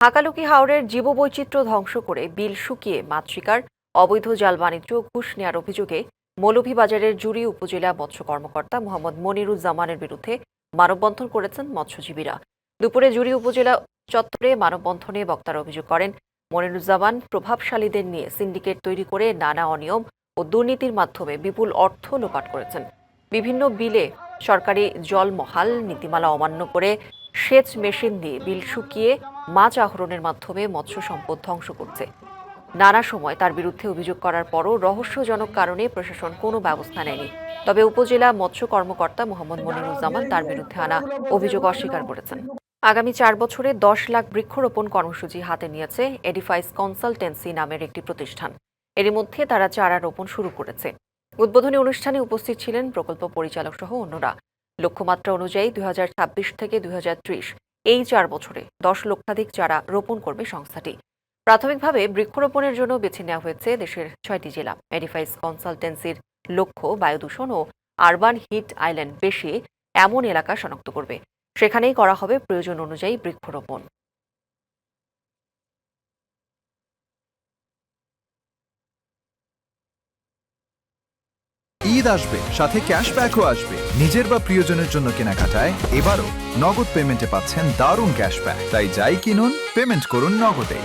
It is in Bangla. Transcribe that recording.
হাকালুকি হাওরের জীববৈচিত্র্য ধ্বংস করে বিল শুকিয়ে মাছ শিকার, অবৈধ জাল বাণিজ্য, ঘুষ নেওয়ার অভিযোগে মৌলভীবাজারের জুড়ি উপজেলা মৎস্য কর্মকর্তা মোহাম্মদ মনিরুজ্জামানের বিরুদ্ধে মানববন্ধন করেছেন মৎস্যজীবীরা। দুপুরে জুড়ি উপজেলা চত্বরে মানববন্ধনে বক্তারা অভিযোগ করেন, মনিরুজ্জামান প্রভাবশালীদের নিয়ে সিন্ডিকেট তৈরি করে নানা অনিয়ম ও দুর্নীতির মাধ্যমে বিপুল অর্থ লোপাট করেছেন। বিভিন্ন বিলে সরকারি জলমহাল নীতিমালা অমান্য করে সেচ মেশিন দিয়ে বিল শুকিয়ে মাছ আহরণের মাধ্যমে মৎস্য সম্পদ ধ্বংস করছে। নানা সময় তার বিরুদ্ধে অভিযোগ করার পরও রহস্যজনক কারণে প্রশাসন কোনো ব্যবস্থা নেয়নি। তবে উপজেলা মৎস্য কর্মকর্তা মোহাম্মদ মনিরুজ্জামান তার বিরুদ্ধে আনা অভিযোগ অস্বীকার করেছেন। আগামী 4 বছরে 10 লাখ বৃক্ষরোপণ কর্মসূচি হাতে নিয়েছে এডিফাইস কনসালটেন্সি নামের একটি প্রতিষ্ঠান। এরই মধ্যে তারা চারা রোপণ শুরু করেছে। উদ্বোধনী অনুষ্ঠানে উপস্থিত ছিলেন প্রকল্প পরিচালক সহ অন্যরা। লক্ষ্যমাত্রা অনুযায়ী 2026 থেকে 2030 এই 4 বছরে 10 লক্ষাধিক চারা রোপণ করবে সংস্থাটি। প্রাথমিকভাবে বৃক্ষরোপণের জন্য বেছে নেওয়া হয়েছে দেশের 6টি জেলা। এডিফাইস কনসালটেন্সির লক্ষ্য বায়ু দূষণ ও আরবান হিট আইল্যান্ড বেশি এমন এলাকা শনাক্ত করবে। সেখানেই করা হবে প্রয়োজন অনুযায়ী বৃক্ষরোপণ। ঈদ আসবে, সাথে ক্যাশব্যাকও আসবে। নিজের বা প্রিয়জনের জন্য কেনাকাটায় এবারও নগদ পেমেন্টে পাচ্ছেন দারুণ ক্যাশব্যাক। তাই যাই কিনুন, পেমেন্ট করুন নগদে।